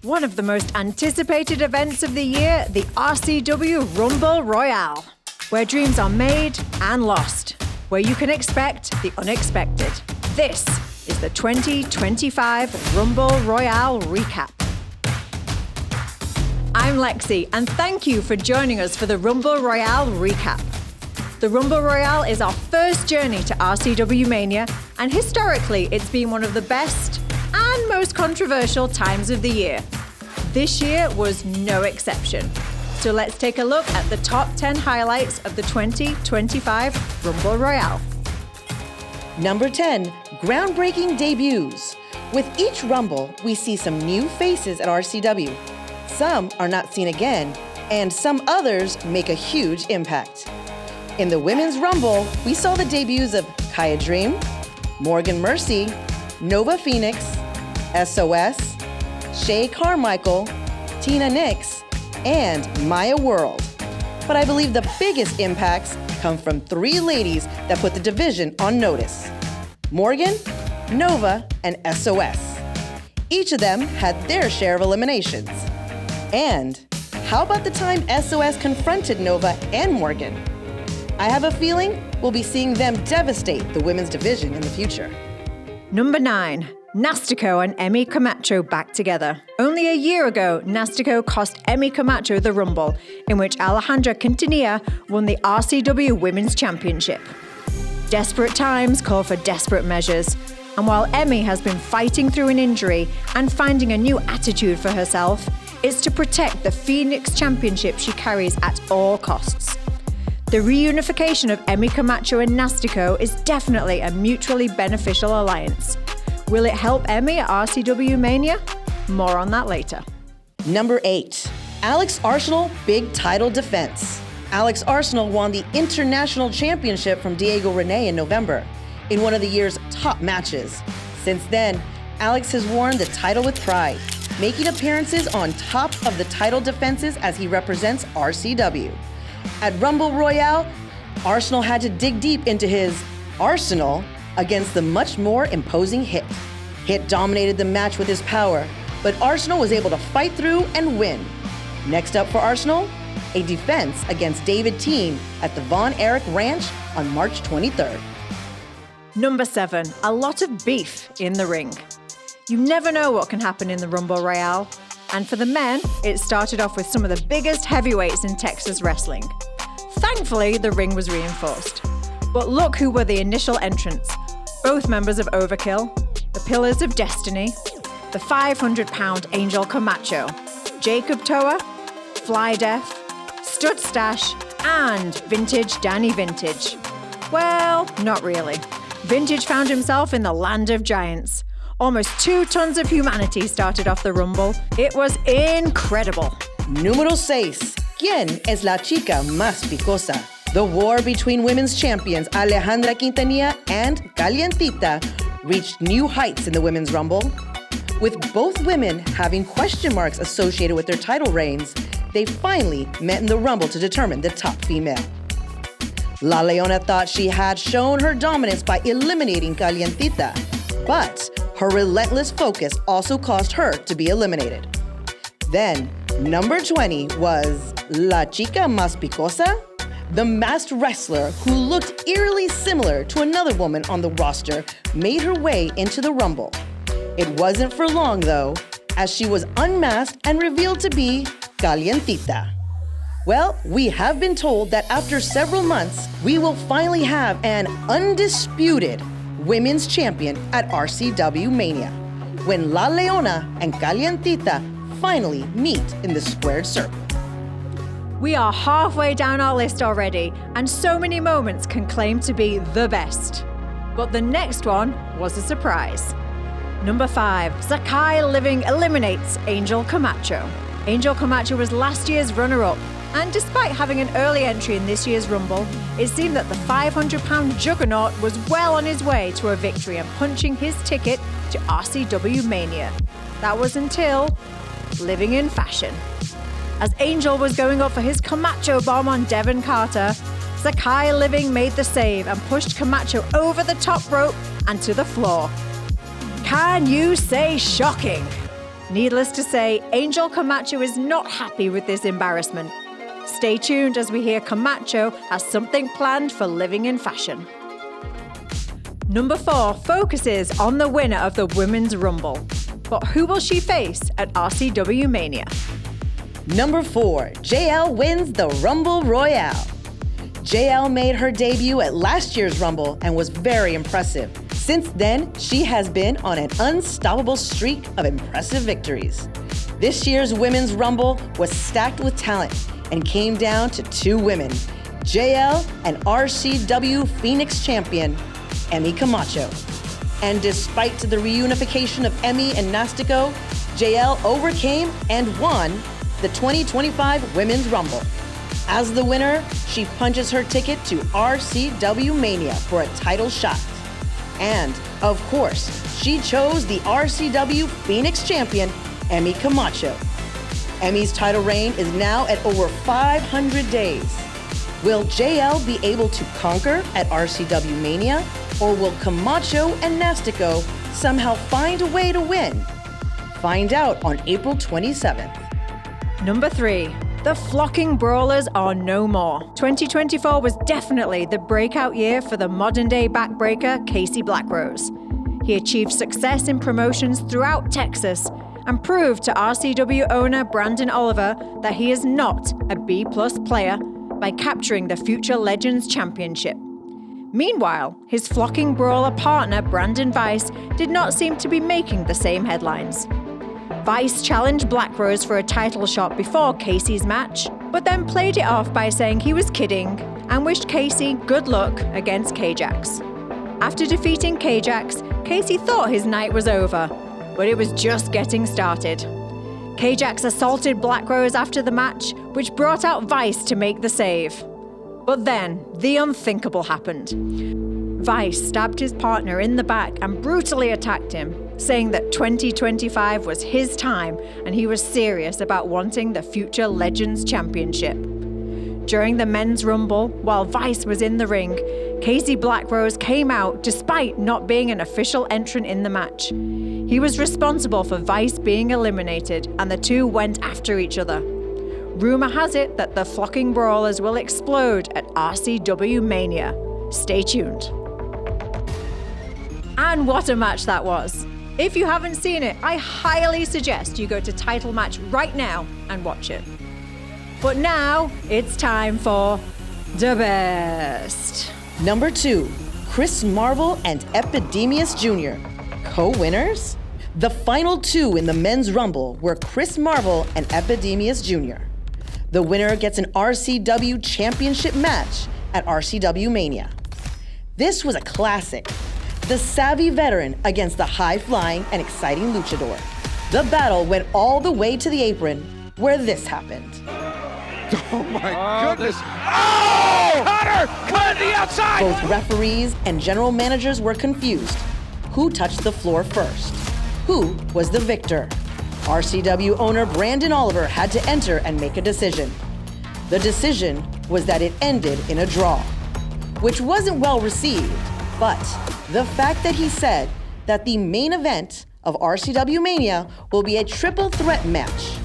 One of the most anticipated events of the year, the RCW Rumble Royale, where dreams are made and lost, where you can expect the unexpected. This is the 2025 Rumble Royale recap. I'm Lexi, and thank you for joining us for the Rumble Royale recap. The Rumble Royale is our first journey to RCW Mania, and historically, it's been one of the best and most controversial times of the year. This year was no exception. So let's take a look at the top 10 highlights of the 2025 Rumble Royale. Number 10, groundbreaking debuts. With each Rumble, we see some new faces at RCW. Some are not seen again, and some others make a huge impact. In the Women's Rumble, we saw the debuts of Kaya Dream, Morgan Mercy, Nova Phoenix, SOS, Shay Carmichael, Tina Nix, and Maya World. But I believe the biggest impacts come from three ladies that put the division on notice: Morgan, Nova, and SOS. Each of them had their share of eliminations. And how about the time SOS confronted Nova and Morgan? I have a feeling we'll be seeing them devastate the women's division in the future. Number 9. Nastico and Emmy Camacho back together. Only a year ago, Nastico cost Emmy Camacho the Rumble, in which Alejandra Quintanilla won the RCW Women's Championship. Desperate times call for desperate measures, and while Emmy has been fighting through an injury and finding a new attitude for herself, it's to protect the Phoenix Championship she carries at all costs. The reunification of Emmy Camacho and Nastico is definitely a mutually beneficial alliance. Will it help Emmy at RCW Mania? More on that later. Number 8, Alex Arsenal big title defense. Alex Arsenal won the International Championship from Diego Rene in November in one of the year's top matches. Since then, Alex has worn the title with pride, making appearances on top of the title defenses as he represents RCW. At Rumble Royale, Arsenal had to dig deep into his arsenal against the much more imposing Hit. Hit dominated the match with his power, but Arsenal was able to fight through and win. Next up for Arsenal, a defense against David Teen at the Von Erich Ranch on March 23rd. Number 7, a lot of beef in the ring. You never know what can happen in the Rumble Royale. And for the men, it started off with some of the biggest heavyweights in Texas wrestling. Thankfully, the ring was reinforced. But look who were the initial entrants. Both members of Overkill, the Pillars of Destiny, the 500-pound Angel Camacho, Jacob Toa, Fly Deaf, Stud Stash, and Vintage Danny Vintage. Well, not really. Vintage found himself in the land of giants. Almost 2 tons of humanity started off the Rumble. It was incredible. Número 6. ¿Quién es la chica más picosa? The war between women's champions Alejandra Quintanilla and Calientita reached new heights in the Women's Rumble. With both women having question marks associated with their title reigns, they finally met in the Rumble to determine the top female. La Leona thought she had shown her dominance by eliminating Calientita, but her relentless focus also caused her to be eliminated. Then, number 20 was La Chica Más Picosa? The masked wrestler who looked eerily similar to another woman on the roster made her way into the Rumble. It wasn't for long though, as she was unmasked and revealed to be Calientita. Well, we have been told that after several months, we will finally have an undisputed women's champion at RCW Mania, when La Leona and Calientita finally meet in the squared circle. We are halfway down our list already, and so many moments can claim to be the best. But the next one was a surprise. Number 5, Sakai Living eliminates Angel Camacho. Angel Camacho was last year's runner-up, and despite having an early entry in this year's Rumble, it seemed that the 500-pound juggernaut was well on his way to a victory and punching his ticket to RCW Mania. That was until Living in Fashion. As Angel was going up for his Camacho bomb on Devin Carter, Sakai Living made the save and pushed Camacho over the top rope and to the floor. Can you say shocking? Needless to say, Angel Camacho is not happy with this embarrassment. Stay tuned as we hear Camacho has something planned for living in fashion. Number 4 focuses on the winner of the Women's Rumble. But who will she face at RCW Mania? Number 4, JL wins the Rumble Royale. JL made her debut at last year's Rumble and was very impressive. Since then, she has been on an unstoppable streak of impressive victories. This year's Women's Rumble was stacked with talent and came down to 2 women, JL and RCW Phoenix champion, Emmy Camacho. And despite the reunification of Emmy and Nastico, JL overcame and won the 2025 Women's Rumble. As the winner, she punches her ticket to RCW Mania for a title shot. And, of course, she chose the RCW Phoenix champion, Emmy Camacho. Emmy's title reign is now at over 500 days. Will JL be able to conquer at RCW Mania, or will Camacho and Nastico somehow find a way to win? Find out on April 27th. Number 3. The flocking brawlers are no more. 2024 was definitely the breakout year for the modern-day backbreaker Casey Blackrose. He achieved success in promotions throughout Texas and proved to RCW owner Brandon Oliver that he is not a B-plus player by capturing the Future Legends Championship. Meanwhile, his flocking brawler partner Brandon Weiss did not seem to be making the same headlines. Weiss challenged Blackrose for a title shot before Casey's match, but then played it off by saying he was kidding and wished Casey good luck against K-Jax. After defeating K-Jax, Casey thought his night was over, but it was just getting started. K-Jax assaulted Blackrose after the match, which brought out Weiss to make the save. But then, the unthinkable happened. Weiss stabbed his partner in the back and brutally attacked him, saying that 2025 was his time and he was serious about wanting the Future Legends Championship. During the Men's Rumble, while Weiss was in the ring, Casey Blackrose came out despite not being an official entrant in the match. He was responsible for Weiss being eliminated, and the two went after each other. Rumor has it that the flocking brawlers will explode at RCW Mania. Stay tuned. And what a match that was! If you haven't seen it, I highly suggest you go to Title Match right now and watch it. But now, it's time for the best. Number 2, Chris Marvel and Epidemius Jr., co-winners? The final 2 in the Men's Rumble were Chris Marvel and Epidemius Jr. The winner gets an RCW Championship match at RCW Mania. This was a classic. The savvy veteran against the high-flying and exciting luchador. The battle went all the way to the apron, where this happened. Oh my goodness! Oh! Cutter! Cut the outside! Both referees and general managers were confused. Who touched the floor first? Who was the victor? RCW owner Brandon Oliver had to enter and make a decision. The decision was that it ended in a draw, which wasn't well received, but the fact that he said that the main event of RCW Mania will be a triple threat match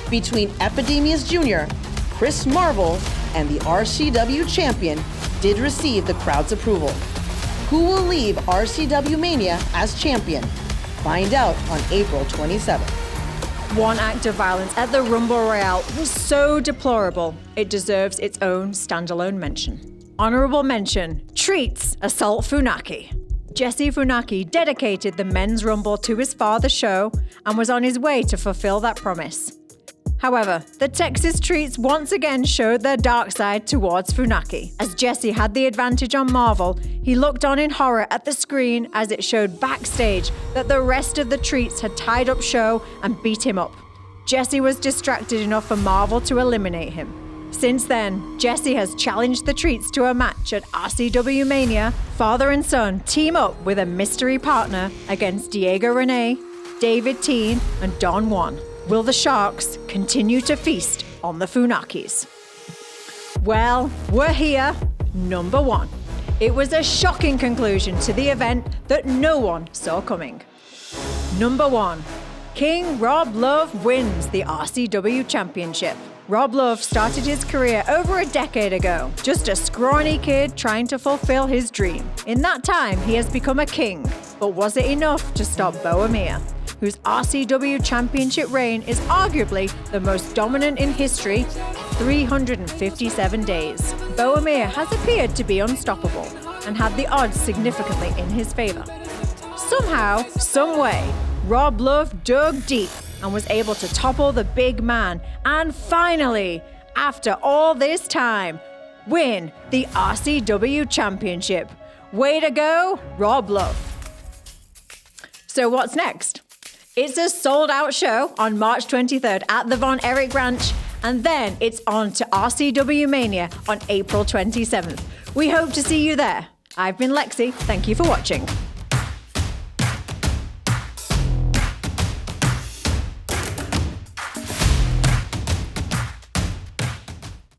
between Epidemius Jr., Chris Marvel, and the RCW champion did receive the crowd's approval. Who will leave RCW Mania as champion? Find out on April 27th. One act of violence at the Rumble Royale was so deplorable, it deserves its own standalone mention. Honorable mention, Treats assault Funaki. Jesse Funaki dedicated the Men's Rumble to his father's show and was on his way to fulfill that promise. However, the Texas Treats once again showed their dark side towards Funaki. As Jesse had the advantage on Marvel, he looked on in horror at the screen as it showed backstage that the rest of the Treats had tied up Show and beat him up. Jesse was distracted enough for Marvel to eliminate him. Since then, Jesse has challenged the Treats to a match at RCW Mania. Father and son team up with a mystery partner against Diego Rene, David Teen, and Don Juan. Will the Sharks continue to feast on the Funakis? Well, we're here. Number 1. It was a shocking conclusion to the event that no one saw coming. Number 1. King Rob Love wins the RCW Championship. Rob Love started his career over a decade ago, just a scrawny kid trying to fulfill his dream. In that time, he has become a king. But was it enough to stop Bo Amir, whose RCW Championship reign is arguably the most dominant in history, 357 days? Bo Amir has appeared to be unstoppable and had the odds significantly in his favor. Somehow, someway, Rob Love dug deep and was able to topple the big man and finally, after all this time, win the RCW Championship. Way to go, Rob Love. So what's next? It's a sold-out show on March 23rd at the Von Erich Ranch, and then it's on to RCW Mania on April 27th. We hope to see you there. I've been Lexi. Thank you for watching.